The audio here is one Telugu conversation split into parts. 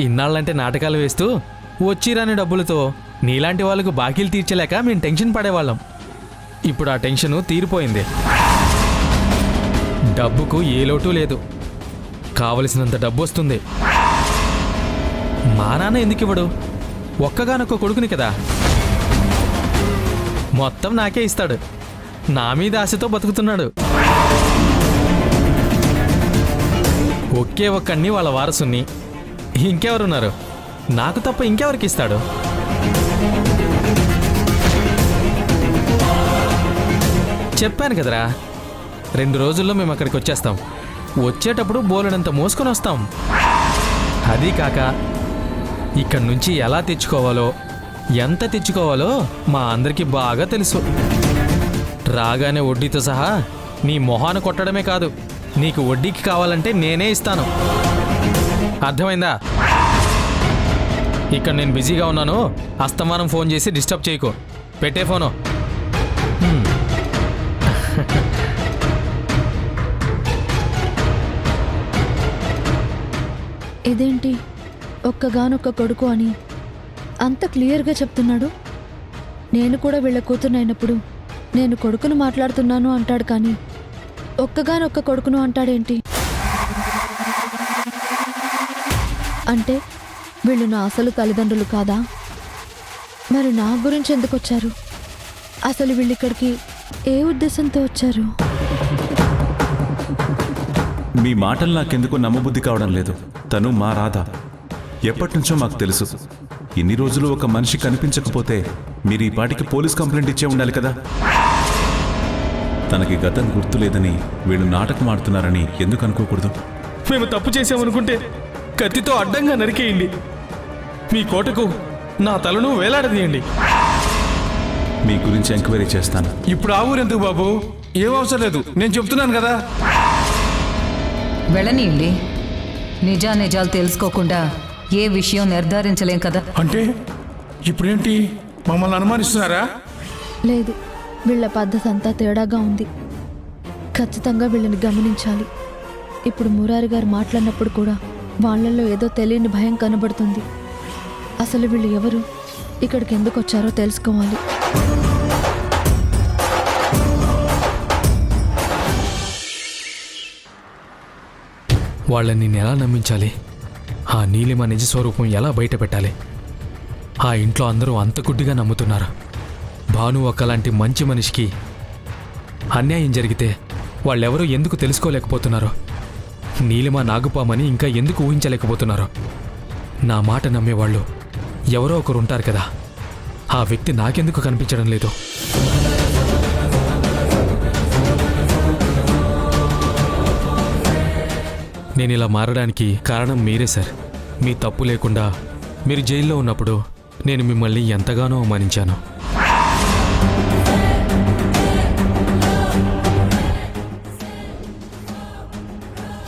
ఇన్నాళ్ళంటే నాటకాలు వేస్తూ వచ్చిరాని డబ్బులతో నీలాంటి వాళ్ళకు బాకీలు తీర్చలేక మేము టెన్షన్ పడేవాళ్ళం. ఇప్పుడు ఆ టెన్షను తీరిపోయింది. డబ్బుకు ఏ లోటు లేదు, కావలసినంత డబ్బు వస్తుంది. మా నాన్న ఎందుకు ఇవ్వడు? ఒక్కగానొక్క కొడుకుని కదా, మొత్తం నాకే ఇస్తాడు. నా మీద ఆశతో బతుకుతున్నాడు. ఒకే ఒక్కడిని వాళ్ళ వారసుని, ఇంకెవరున్నారు? నాకు తప్ప ఇంకెవరికి ఇస్తాడు? చెప్పాను కదరా, 2 రోజుల్లో మేము అక్కడికి వచ్చేస్తాం. వచ్చేటప్పుడు బోలెడంత మోసుకొని వస్తాం. అదీ కాక ఇక్కడి నుంచి ఎలా తెచ్చుకోవాలో, ఎంత తెచ్చుకోవాలో మా అందరికీ బాగా తెలుసు. రాగానే వడ్డీతో సహా నీ మొహాన కొట్టడమే కాదు, నీకు వడ్డీకి కావాలంటే నేనే ఇస్తాను. అర్థమైందా? ఇక్కడ నేను బిజీగా ఉన్నాను, అస్తమానం ఫోన్ చేసి డిస్టర్బ్ చేయకు. పెట్టే ఫోను. ఇదేంటి ఒక్కగానొక్క కొడుకు అని అంత క్లియర్గా చెప్తున్నాడు? నేను కూడా వీళ్ళ కూతురునైనప్పుడు నేను కొడుకును మాట్లాడుతున్నాను అంటాడు, కానీ ఒక్కగానొక్క కొడుకును అంటాడేంటి? అంటే వీళ్ళు నా అసలు తల్లిదండ్రులు కాదా? మరి నా గురించి ఎందుకు వచ్చారు? అసలు వీళ్ళు ఇక్కడికి ఏ ఉద్దేశంతో వచ్చారు? మీ మాటలు నాకెందుకు నమ్మబుద్ధి కావడం లేదు. తను మా రాధ, ఎప్పటినుంచో మాకు తెలుసు. ఇన్ని రోజులు ఒక మనిషి కనిపించకపోతే మీరు ఈ పాటికి పోలీస్ కంప్లైంట్ ఇచ్చే ఉండాలి కదా. తనకి గతం గుర్తులేదని వీళ్ళు నాటకం ఆడుతున్నారని ఎందుకు అనుకోకూడదు? మేము తప్పు చేసామనుకుంటే కత్తితో అడ్డంగా నరికేయండి. మీ కోటకు నా తలను వేలాడదీయండి. మీ గురించి ఎంక్వైరీ చేస్తాను. ఇప్పుడు ఆ ఊరెందుకు బాబు? ఏం అవసరం లేదు, నేను చెప్తున్నాను కదా. వెళ్ళనీయండి. నిజాలు తెలుసుకోకుండా ఏ విషయం నిర్ధారించలేం కదా. అంటే ఇప్పుడేంటి, మమ్మల్ని అనుమానిస్తున్నారా? లేదు, వీళ్ళ పద్ధతి అంతా తేడాగా ఉంది. ఖచ్చితంగా వీళ్ళని గమనించాలి. ఇప్పుడు మురారి గారు మాట్లాడినప్పుడు కూడా వాళ్ళల్లో ఏదో తెలియని భయం కనబడుతుంది. అసలు వీళ్ళు ఎవరు, ఇక్కడికి ఎందుకు వచ్చారో తెలుసుకోవాలి. వాళ్ళని నేను ఎలా నమ్మించాలి? ఆ నీలిమ నిజ స్వరూపం ఎలా బయట పెట్టాలి? ఆ ఇంట్లో అందరూ అంత గుడ్డిగా నమ్ముతున్నారు. భాను ఒకలాంటి మంచి మనిషికి అన్యాయం జరిగితే వాళ్ళెవరూ ఎందుకు తెలుసుకోలేకపోతున్నారో, నీలిమ నాగుపామని ఇంకా ఎందుకు ఊహించలేకపోతున్నారో. నా మాట నమ్మేవాళ్ళు ఎవరో ఒకరు ఉంటారు కదా, ఆ వ్యక్తి నాకెందుకు కనిపించడం లేదు? నేను ఇలా మారడానికి కారణం మీరే సార్. మీ తప్పు లేకుండా మీరు జైల్లో ఉన్నప్పుడు నేను మిమ్మల్ని ఎంతగానో అవమానించాను.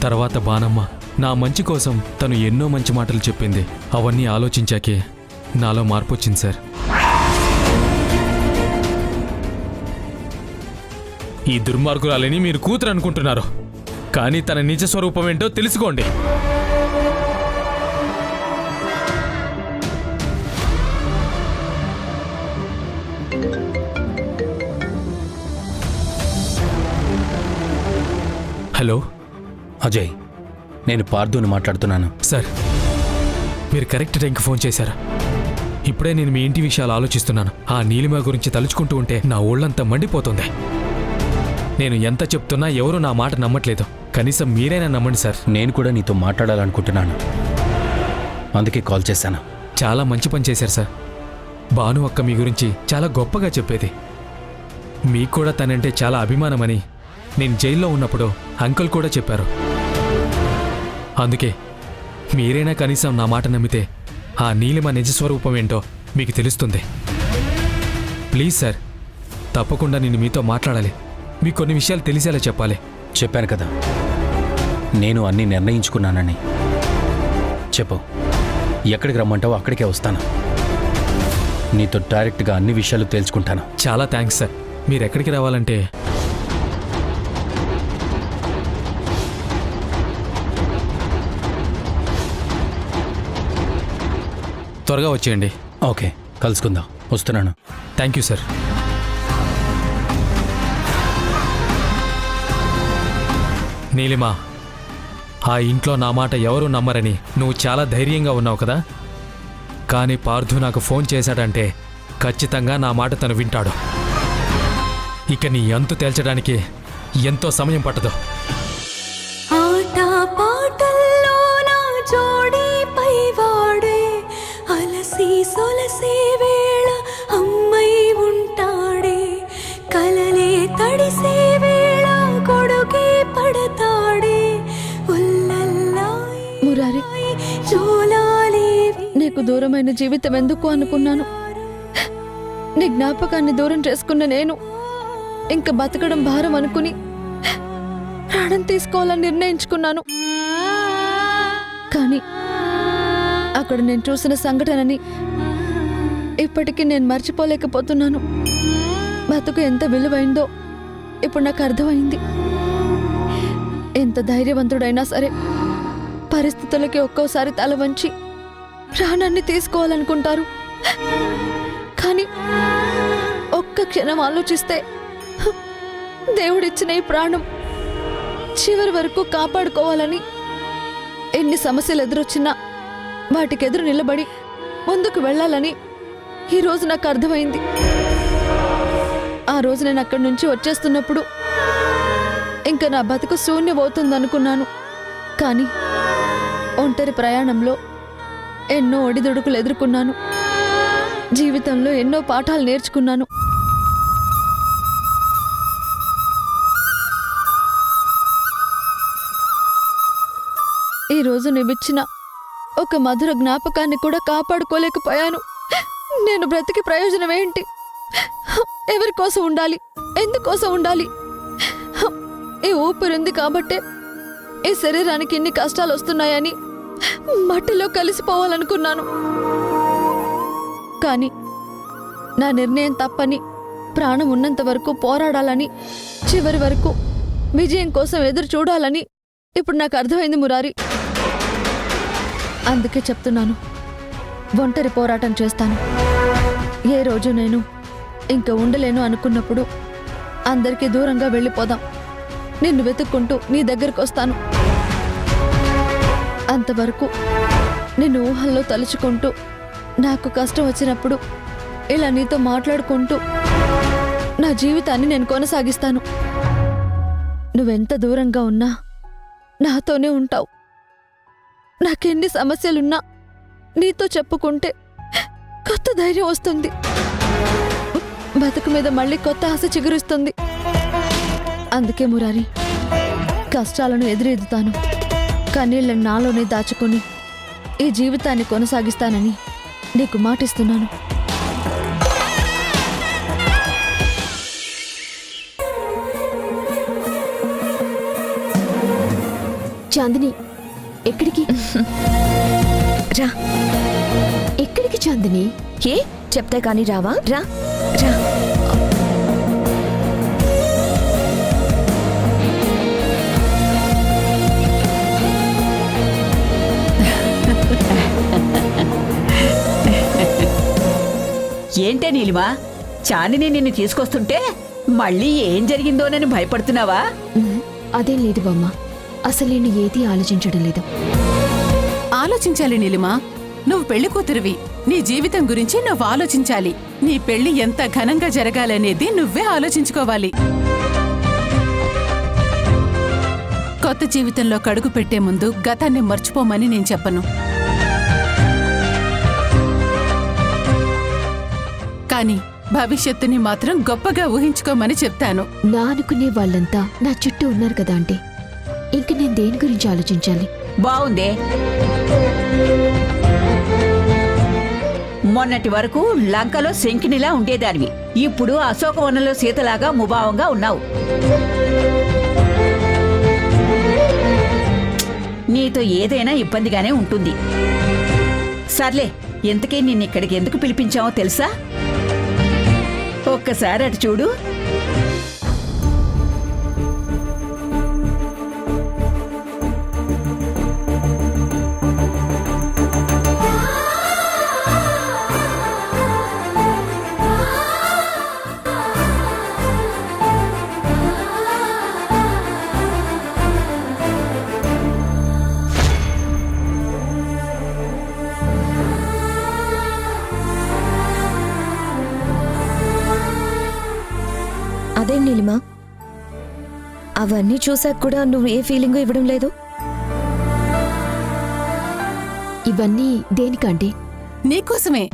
తర్వాత బానమ్మ నా మంచి కోసం తను ఎన్నో మంచి మాటలు చెప్పింది. అవన్నీ ఆలోచించాకే నాలో మార్పు వచ్చింది సార్. ఈ దుర్మార్గురాలని మీరు కూతురు అనుకుంటున్నారు, కానీ తన నిజ స్వరూపం ఏంటో తెలుసుకోండి. హలో అజయ్, నేను పార్థుని మాట్లాడుతున్నాను. సార్, మీరు కరెక్ట్ టైంకి ఫోన్ చేశారా? ఇప్పుడే నేను మీ ఇంటి విషయాలు ఆలోచిస్తున్నాను. ఆ నీలిమ గురించి తలుచుకుంటూ ఉంటే నా ఒళ్ళంతా మండిపోతుంది. నేను ఎంత చెప్తున్నా ఎవరూ నా మాట నమ్మట్లేదు. కనీసం మీరైనా నమ్మండి సార్. నేను కూడా నీతో మాట్లాడాలనుకుంటున్నాను, అందుకే కాల్ చేశాను. చాలా మంచి పని చేశారు సార్. భాను అక్క మీ గురించి చాలా గొప్పగా చెప్పేది. మీకు కూడా తనంటే చాలా అభిమానమని నేను జైల్లో ఉన్నప్పుడు అంకుల్ కూడా చెప్పారు. అందుకే మీరైనా కనీసం నా మాట నమ్మితే ఆ నీలిమ నిజస్వరూపం ఏంటో మీకు తెలుస్తుంది. ప్లీజ్ సార్, తప్పకుండా నేను మీతో మాట్లాడాలి. మీకు కొన్ని విషయాలు తెలిసేలా చెప్పాలి. చెప్పాను కదా, నేను అన్నీ నిర్ణయించుకున్నానని. చెప్పు, ఎక్కడికి రమ్మంటావో అక్కడికే వస్తాను. నీతో డైరెక్ట్గా అన్ని విషయాలు తేల్చుకుంటాను. చాలా థ్యాంక్స్ సార్. మీరు ఎక్కడికి రావాలంటే త్వరగా వచ్చేయండి. ఓకే, కలుసుకుందాం. వస్తున్నాను. Thank you sir. నీలిమా, ఆ ఇంట్లో నా మాట ఎవరు నమ్మరని నువ్వు చాలా ధైర్యంగా ఉన్నావు కదా. కానీ పార్థు నాకు ఫోన్ చేశాడంటే ఖచ్చితంగా నా మాట తను వింటాడు. ఇక నీ అంతు తేల్చడానికి ఎంతో సమయం పట్టదు. ఆట పాటల్లో నా జోడి పైవాడే అలసి సొలసే వేళ అమ్మై ఉంటాడే కలలే తడిసే వేళ కొడుకే పడతాడే మురారి, నీకు దూరమైన జీవితం ఎందుకు అనుకున్నాను. నీ జ్ఞాపకాన్ని దూరం చేసుకున్న నేను ఇంక బతకడం భారం అనుకుని ప్రాణం తీసుకోవాలని నిర్ణయించుకున్నాను. కానీ అక్కడ నేను చూసిన సంఘటనని ఇప్పటికీ నేను మర్చిపోలేకపోతున్నాను. బతుకు ఎంత విలువైందో ఇప్పుడు నాకు అర్థమైంది. ఎంత ధైర్యవంతుడైనా సరే పరిస్థితులకి ఒక్కోసారి తల వంచి ప్రాణాన్ని తీసుకోవాలనుకుంటారు. కానీ ఒక్క క్షణం ఆలోచిస్తే దేవుడిచ్చిన ఈ ప్రాణం చివరి వరకు కాపాడుకోవాలని ఎన్ని సమస్యలు ఎదురొచ్చినా వాటికెదురు నిలబడి ముందుకు వెళ్ళాలని ఈరోజు నాకు అర్థమైంది. ఆ రోజు నేను అక్కడి నుంచి వచ్చేస్తున్నప్పుడు ఇంకా నా బతుకు శూన్యమవుతుందనుకున్నాను. కానీ ఒంటరి ప్రయాణంలో ఎన్నో ఒడిదుడుకులు ఎదుర్కొన్నాను. జీవితంలో ఎన్నో పాఠాలు నేర్చుకున్నాను. ఈరోజు నీవిచ్చిన ఒక మధుర జ్ఞాపకాన్ని కూడా కాపాడుకోలేకపోయాను. నేను బ్రతికి ప్రయోజనం ఏంటి? ఎవరి కోసం ఉండాలి? ఎందుకోసం ఉండాలి? ఈ ఊపిరింది కాబట్టే ఈ శరీరానికి ఇన్ని కష్టాలు వస్తున్నాయని మట్టిలో కలిసిపోవాలనుకున్నాను. కానీ నా నిర్ణయం తప్పని, ప్రాణం ఉన్నంత వరకు పోరాడాలని, చివరి వరకు విజయం కోసం ఎదురు చూడాలని ఇప్పుడు నాకు అర్థమైంది మురారి. అందుకే చెప్తున్నాను, ఒంటరి పోరాటం చేస్తాను. ఏ రోజు నేను ఇంకా ఉండలేను అనుకున్నప్పుడు అందరికీ దూరంగా వెళ్ళిపోదాం. నిన్ను వెతుక్కుంటూ నీ దగ్గరకు వస్తాను. అంతవరకు నిన్ను ఊహల్లో తలుచుకుంటూ, నాకు కష్టం వచ్చినప్పుడు ఇలా నీతో మాట్లాడుకుంటూ నా జీవితాన్ని నేను కొనసాగిస్తాను. నువ్వెంత దూరంగా ఉన్నా నాతోనే ఉంటావు. నాకెన్ని సమస్యలున్నా నీతో చెప్పుకుంటే కొత్త ధైర్యం వస్తుంది. బతుకు మీద మళ్ళీ కొత్త ఆశ చిగురిస్తుంది. అందుకే మురారి, కష్టాలను ఎదురెదుతాను. కన్నీళ్ళని నాలోనే దాచుకొని ఈ జీవితాన్ని కొనసాగిస్తానని నీకు మాటిస్తున్నాను. చాందిని, ఎక్కడికి రా? ఎక్కడికి చాందిని? ఏ చెప్తే కానీ రావా? రా రా. ఏంటే నీలిమా, చాందిని నిన్ను తీసుకొస్తుంటే మళ్ళీ ఏం జరిగిందోనని భయపడుతున్నావా? అదేం లేదు బామ్మ, అసలు నేను ఏదీ ఆలోచించడం లేదు. ఆలోచించాలి నీలిమా, నువ్వు పెళ్లి కూతురివి. నీ జీవితం గురించి నువ్వు ఆలోచించాలి. నీ పెళ్లి ఎంత ఘనంగా జరగాలనేది నువ్వే ఆలోచించుకోవాలి. కొత్త జీవితంలో కడుగు పెట్టే ముందు గతాన్ని మర్చిపోమని నేను చెప్పను. కానీ భవిష్యత్తుని మాత్రం గొప్పగా ఊహించుకోమని చెప్తాను. నా అనుకునే వాళ్ళంతా నా చుట్టూ ఉన్నారు కదా అంటే ఇంక నేను దేని గురించి ఆలోచించాలి? బావుందే. మొన్నటి వరకు లంకలో శంకినిలా ఉండేదానివి. ఇప్పుడు అశోకవనంలో సీతలాగా ముభావంగా ఉన్నావు. నీతో ఏదైనా ఇబ్బందిగానే ఉంటుంది. సర్లే, ఎంతకీ నిన్నిక్కడికి ఎందుకు పిలిపించావో తెలుసా? ఒక్కసారి అటు చూడు. నీలిమా, అవన్నీ చూసాక కూడా నువ్వు ఏ ఫీలింగు ఇవ్వడం లేదు. ఇవన్నీ దేనికండి? నీకోసమే.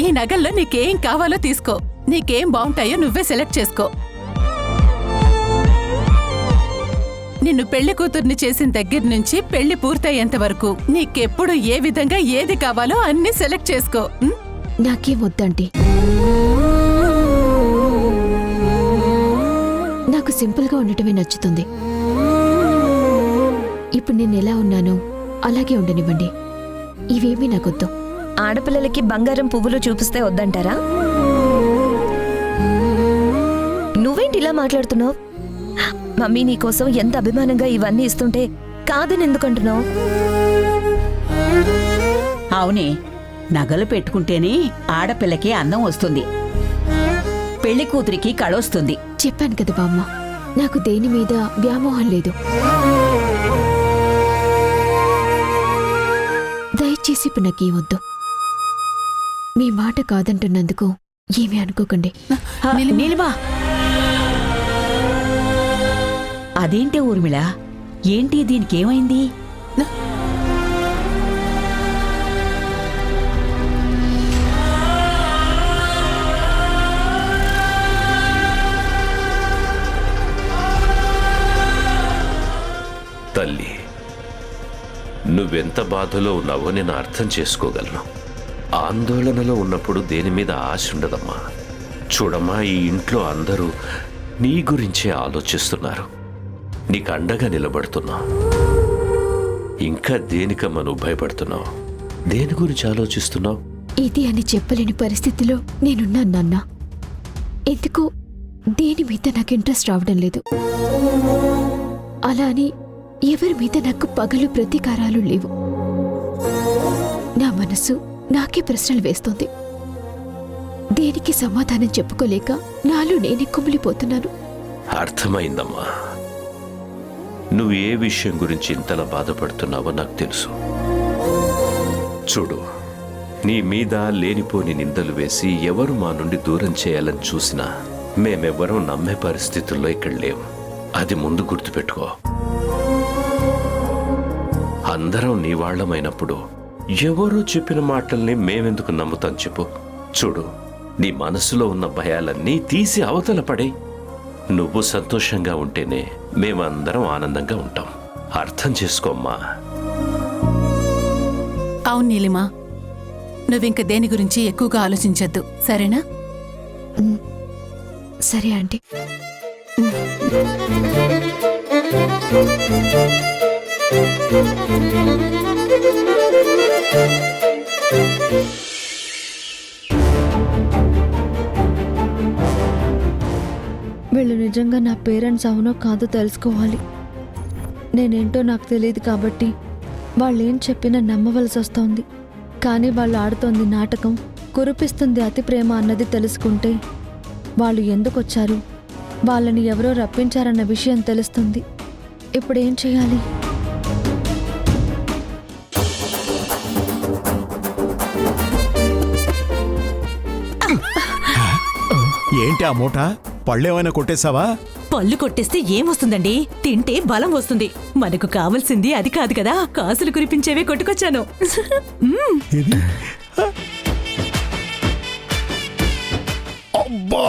ఈ నగల్లో నీకేం కావాలో తీసుకో. నీకేం బాగుంటాయో నువ్వే సెలెక్ట్ చేసుకో. నిన్ను పెళ్లి కూతుర్ని చేసిన దగ్గర నుంచి పెళ్లి పూర్తయ్యేంత వరకు నీకెప్పుడు ఏ విధంగా ఏది కావాలో అన్నీ సెలెక్ట్ చేసుకో. నాకేం వద్దండి. నాకు సింపుల్గా ఉండటమే నచ్చుతుంది. ఇప్పుడు నేను ఎలా ఉన్నానో అలాగే ఉండనివ్వండి. ఇవేమీ నాకొద్దు. ఆడపిల్లలకి బంగారం పువ్వులు చూపిస్తే వద్దంటారా? నువ్వేంటి ఇలా మాట్లాడుతున్నావు? మమ్మీ నీకోసం ఎంత అభిమానంగా ఇవన్నీ ఇస్తుంటే కాదని ఎందుకంటున్నావు? అవునే, నగలు పెట్టుకుంటేనే ఆడపిల్లకి అందం వస్తుంది, పెళ్లి కూతురికి కళొస్తుంది. చెప్పాను కదా బామ్మ, నాకు దేని మీద వ్యామోహం లేదు. దయచేసి ఇప్పుడు నాకేం వద్దు. మీ మాట కాదంటున్నందుకు ఏమీ అనుకోకండి. నీలిమా, అదేంటి ఊర్మిళ, ఏంటి దీనికేమైంది? తల్లి, నువ్వెంత బాధలో ఉన్నావో నేను అర్థం చేసుకోగలను. ఆందోళనలో ఉన్నప్పుడు దేని మీద ఆశ ఉండదమ్మా. చూడమ్మా, ఈ ఇంట్లో అందరూ నీ గురించే ఆలోచిస్తున్నారు, నీకు అండగా నిలబడుతున్నావు. ఇంకా దేనికమ్మా నువ్వు భయపడుతున్నావు? దేని గురించి ఆలోచిస్తున్నావు? ఇది అని చెప్పలేని పరిస్థితిలో నేనున్నాను నాన్న. ఎందుకో దేని మీద నాకు ఇంట్రెస్ట్ రావడం లేదు. అలా అని ఎవరి మీద నాకు పగలు ప్రతీకారాలు లేవు. నా మనసు నాకే ప్రశ్నలు వేస్తోంది. దేనికి సమాధానం చెప్పుకోలేక నాలో నేనే కుమిలిపోతున్నాను. అర్థమైందమ్మా, నువ్వు ఏ విషయం గురించి ఇంతలా బాధపడుతున్నావో నాకు తెలుసు. చూడు, నీ మీద లేనిపోని నిందలు వేసి ఎవరు మా నుండి దూరం చేయాలని చూసినా మేమెవ్వరూ నమ్మే పరిస్థితుల్లో ఇక్కడ లేవు. అది ముందు గుర్తుపెట్టుకో. అందరం నీ వాళ్ళమైనప్పుడు ఎవరో చెప్పిన మాటల్ని మేమెందుకు నమ్ముతాం చెప్పు? చూడు, నీ మనసులో ఉన్న భయాలన్నీ తీసి అవతల పడే. నువ్వు సంతోషంగా ఉంటేనే మేమందరం ఆనందంగా ఉంటాం. అర్థం చేసుకోమ్మా. అవును నీలిమా, నువ్వింక దేని గురించి ఎక్కువగా ఆలోచించొద్దు, సరేనా? సరే ఆంటీ. వీళ్ళు నిజంగా నా పేరెంట్స్ అవునో కాదో తెలుసుకోవాలి. నేనేంటో నాకు తెలియదు కాబట్టి వాళ్ళు ఏం చెప్పినా నమ్మవలసి వస్తోంది. కానీ వాళ్ళు ఆడుతోంది నాటకం, కురిపిస్తుంది అతి ప్రేమ అన్నది తెలుసుకుంటే వాళ్ళు ఎందుకు వచ్చారు, వాళ్ళని ఎవరో రప్పించారన్న విషయం తెలుస్తుంది. ఇప్పుడు ఏం చేయాలి? ఏంటి ఆ మూట? పళ్ళేమైనా కొట్టేశావా? పళ్ళు కొట్టేస్తే ఏమొస్తుందండి? తింటే బలం వస్తుంది. మనకు కావాల్సింది అది కాదు కదా, కాసులు కురిపించేవే కొట్టుకొచ్చాను. అబ్బా!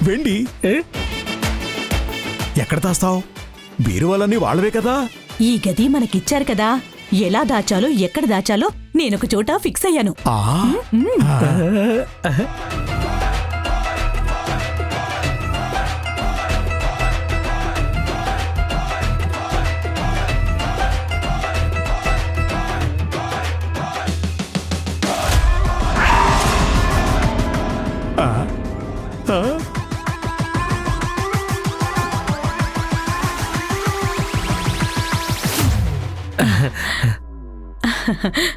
వెండి ఎక్కడ దాస్తావు? బీరువాలన్నీ వాళ్ళవే కదా. ఈ గది మనకిచ్చారు కదా, ఎలా దాచాలో ఎక్కడ దాచాలో నేనొక చోట ఫిక్స్ అయ్యాను.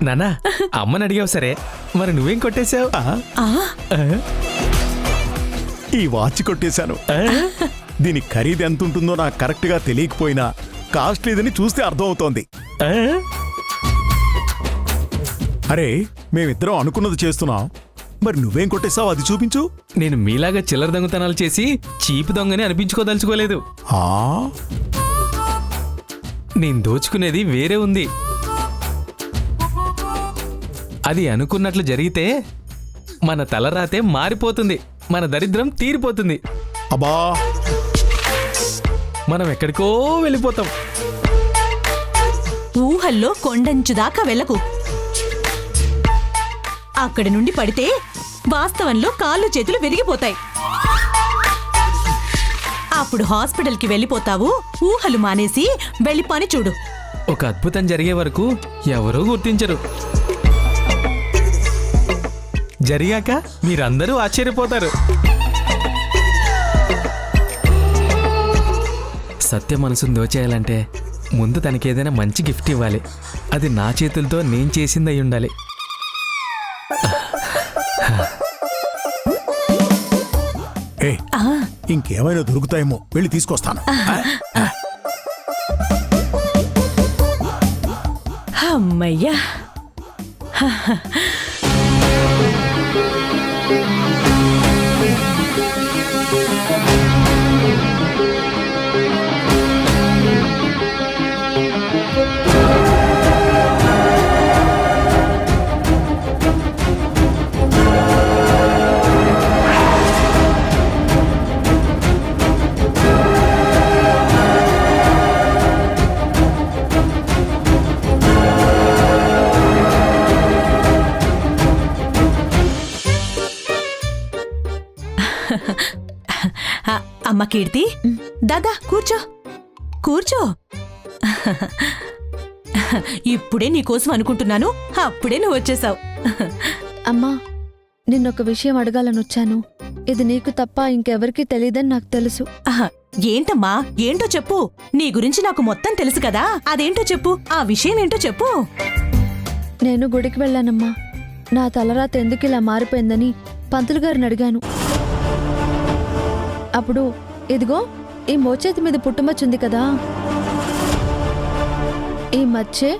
నానా, అమ్మని అడిగావు సరే, మరి నువ్వేం కొట్టేశావు? ఈ వాచ్ కొట్టేశాను. దీని ఖరీదు ఎంత ఉంటుందో నాకు కరెక్ట్ గా తెలియకపోయినా కాస్ట్లీదని చూస్తే అర్థం అవుతోంది. అరే, మేమిద్దరం అనుకున్నది చేస్తున్నాం. మరి నువ్వేం కొట్టేశావు అది చూపించు. నేను మీలాగా చిల్లర దొంగతనాలు చేసి చీపు దొంగని అనిపించుకోదలుచుకోలేదు. ఆ నేను దోచుకునేది వేరే ఉంది. అది అనుకున్నట్లు జరిగితే మన తలరాతే మారిపోతుంది, మన దరిద్రం తీరిపోతుంది, అబ్బా మనం ఎక్కడికో వెళ్ళిపోతాం. ఊహల్లో కొండంచు దాకా వెళ్ళకు. అక్కడి నుండి పడితే వాస్తవంలో కాళ్ళు చేతులు విరిగిపోతాయి. అప్పుడు హాస్పిటల్కి వెళ్ళిపోతావు. ఊహలు మానేసి వెళ్ళి పని చూడు. ఒక అద్భుతం జరిగే వరకు ఎవరూ గుర్తించరు. జరిగాక మీరందరూ ఆశ్చర్యపోతారు. సత్య మనసును దోచేయాలంటే ముందు తనకేదైనా మంచి గిఫ్ట్ ఇవ్వాలి. అది నా చేతులతో నేను చేసింది అయి ఉండాలి. ఏ ఇంకేమైనా దొరుకుతాయేమో, వెళ్ళి తీసుకొస్తాను. అమ్మయ్యా, అమ్మ కీర్తి, దాదా కూర్చో కూర్చో. ఇప్పుడే నీకోసం అనుకుంటున్నాను, అప్పుడే నువ్వు వచ్చేసావు. అమ్మా, నిన్నొక విషయం అడగాలని వచ్చాను. ఇది నీకు తప్ప ఇంకెవరికీ తెలియదని నాకు తెలుసు. ఏంటమ్మా, ఏంటో చెప్పు. నీ గురించి నాకు మొత్తం తెలుసు కదా, అదేంటో చెప్పు. ఆ విషయం ఏంటో చెప్పు. నేను గుడికి వెళ్ళానమ్మా. నా తలరాత ఎందుకు ఇలా మారిపోయిందని పంతులు గారిని అడిగాను. అప్పుడు ఇదిగో ఈ మోచేతి మీద పుట్టుమచ్చ ఉంది కదా, ఈ మచ్చే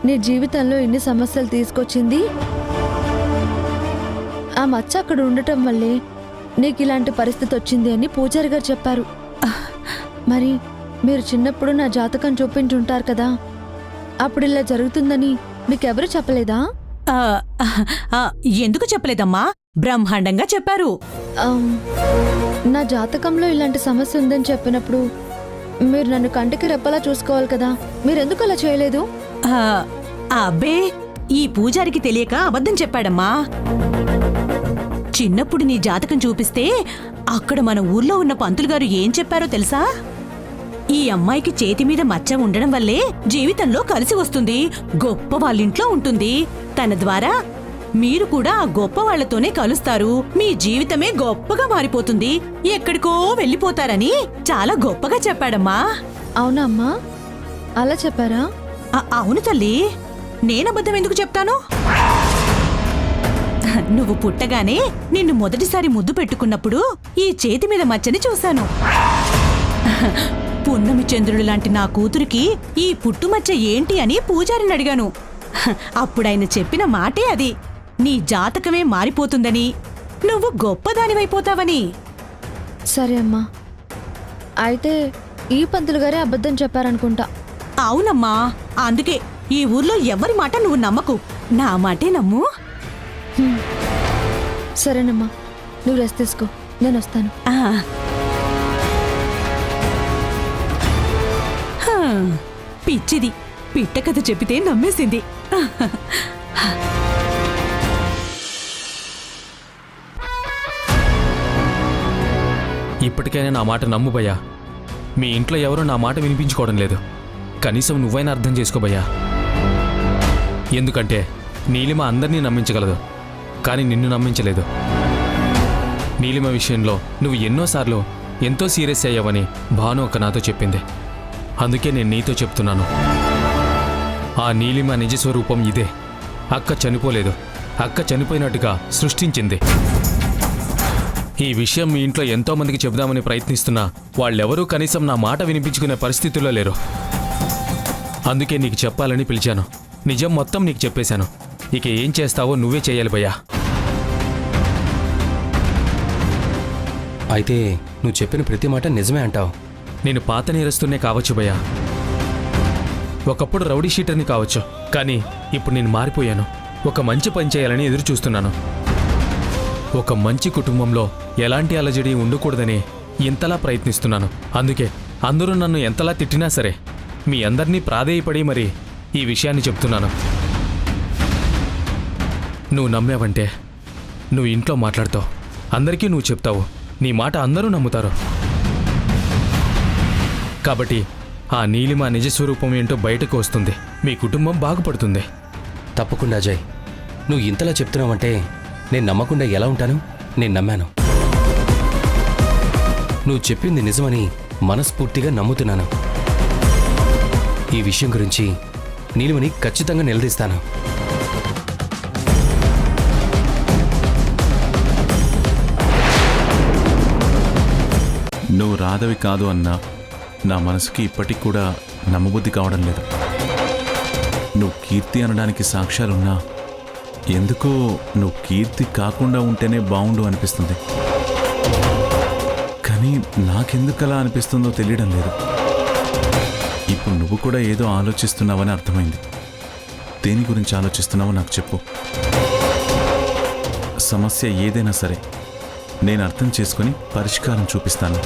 నీ జీవితంలో ఎన్ని సమస్యలు తీసుకొచ్చింది. ఆ మచ్చ అక్కడ ఉండటం వల్లే నీకు ఇలాంటి పరిస్థితి వచ్చింది అని పూజారి గారు చెప్పారు. మరి మీరు చిన్నప్పుడు నా జాతకం చూపించుంటారు కదా, అప్పుడు ఇలా జరుగుతుందని మీకెవరూ చెప్పలేదా? ఎందుకు చెప్పలేదమ్మా, బ్రహ్మాండంగా చెప్పారు. నా జాతకంలో ఇలాంటి సమస్య ఉందని చెప్పినప్పుడు మీరు నన్ను కంటికి రెప్పలా చూసుకోవాలి కదా, మీరెందుకు అలా చేయలేదు? అబ్బే, ఈ పూజారికి తెలియక అబద్ధం చెప్పాడమ్మా. చిన్నప్పుడు నీ జాతకం చూపిస్తే అక్కడ మన ఊర్లో ఉన్న పంతులు గారు ఏం చెప్పారో తెలుసా? ఈ అమ్మాయికి చేతి మీద మచ్చ ఉండడం వల్లే జీవితంలో కలిసి వస్తుంది, గొప్ప వాళ్ళింట్లో ఉంటుంది, తన ద్వారా మీరు కూడా ఆ గొప్ప వాళ్లతోనే కలుస్తారు, మీ జీవితమే గొప్పగా మారిపోతుంది, ఎక్కడికో వెళ్ళిపోతారని చాలా గొప్పగా చెప్పాడమ్మా. అవునా అమ్మా, అలా చెప్పారా? అవును తల్లి, నేనబద్ధం ఎందుకు చెప్తాను? నువ్వు పుట్టగానే నిన్ను మొదటిసారి ముద్దు పెట్టుకున్నప్పుడు ఈ చేతి మీద మచ్చని చూశాను. పున్నమి చంద్రుడు లాంటి నా కూతురికి ఈ పుట్టుమచ్చ ఏంటి అని పూజారిని అడిగాను. అప్పుడాయన చెప్పిన మాటే అది, నీ జాతకమే మారిపోతుందని, నువ్వు గొప్పదానివైపోతావని. సరే అమ్మా, అయితే ఈ పంతులు గారే అబద్ధం చెప్పారనుకుంటా. అవునమ్మా, అందుకే ఈ ఊర్లో ఎవరి మాట నువ్వు నమ్మకు, నా మాటే నమ్ము. సరేనమ్మా, నువ్వు రెస్ట్ తీసుకో, నేను వస్తాను. పిచ్చిది, పిట్ట కథ చెప్పితే నమ్మేసింది. ఇప్పటికైనా నా మాట నమ్ము భయ్యా. మీ ఇంట్లో ఎవరూ నా మాట వినిపించుకోవడం లేదు. కనీసం నువ్వైనా అర్థం చేసుకో భయ్యా. ఎందుకంటే నీలిమ అందరినీ నమ్మించగలదు, కానీ నిన్ను నమ్మించలేదు. నీలిమ విషయంలో నువ్వు ఎన్నోసార్లు ఎంతో సీరియస్ అయ్యావని భాను ఒక నాతో చెప్పింది. అందుకే నేను నీతో చెప్తున్నాను, ఆ నీలిమ నిజస్వరూపం ఇదే. అక్క చనిపోలేదు, అక్క చనిపోయినట్టుగా సృష్టించింది. ఈ విషయం మీ ఇంట్లో ఎంతో మందికి చెబుదామని ప్రయత్నిస్తున్నా వాళ్ళెవరూ కనీసం నా మాట వినిపించుకునే పరిస్థితుల్లో లేరు. అందుకే నీకు చెప్పాలని పిలిచాను. నిజం మొత్తం నీకు చెప్పేశాను. ఇక ఏం చేస్తావో నువ్వే చేయాలి భయ్యా. అయితే నువ్వు చెప్పిన ప్రతి మాట నిజమే అంటావు? నేను పాత నేరస్తున్నే కావచ్చు భయ్యా, ఒకప్పుడు రౌడీ షీటర్ని కావచ్చు, కానీ ఇప్పుడు నేను మారిపోయాను. ఒక మంచి పని చేయాలని ఎదురు చూస్తున్నాను. ఒక మంచి కుటుంబంలో ఎలాంటి అలజడి ఉండకూడదని ఇంతలా ప్రయత్నిస్తున్నాను. అందుకే అందరూ నన్ను ఎంతలా తిట్టినా సరే మీ అందరినీ ప్రాధేయపడి మరి ఈ విషయాన్ని చెప్తున్నాను. నువ్వు నమ్మావంటే నువ్వు ఇంట్లో మాట్లాడతావు, అందరికీ నువ్వు చెప్తావు, నీ మాట అందరూ నమ్ముతారు. కాబట్టి ఆ నీలిమ నిజస్వరూపం ఏంటో బయటకు వస్తుంది, మీ కుటుంబం బాగుపడుతుంది. తప్పకుండా అజయ్, నువ్వు ఇంతలా చెప్తున్నావంటే నేను నమ్మకుండా ఎలా ఉంటాను? నేను నమ్మాను. నువ్వు చెప్పింది నిజమని మనస్ఫూర్తిగా నమ్ముతున్నాను. ఈ విషయం గురించి నీలిమని ఖచ్చితంగా నిలదీస్తాను. నువ్వు రాధవి కాదు అన్నా నా మనసుకి ఇప్పటికి కూడా నమ్మబుద్ధి కావడం లేదు. నువ్వు కీర్తి అనడానికి సాక్ష్యాలున్నా ఎందుకో నువ్వు కీర్తి కాకుండా ఉంటేనే బాగుండు అనిపిస్తుంది. కానీ నాకెందుకలా అనిపిస్తుందో తెలియడం లేదు. ఇప్పుడు నువ్వు కూడా ఏదో ఆలోచిస్తున్నావని అర్థమైంది. దేని గురించి ఆలోచిస్తున్నావో నాకు చెప్పు. సమస్య ఏదైనా సరే నేను అర్థం చేసుకొని పరిష్కారం చూపిస్తాను.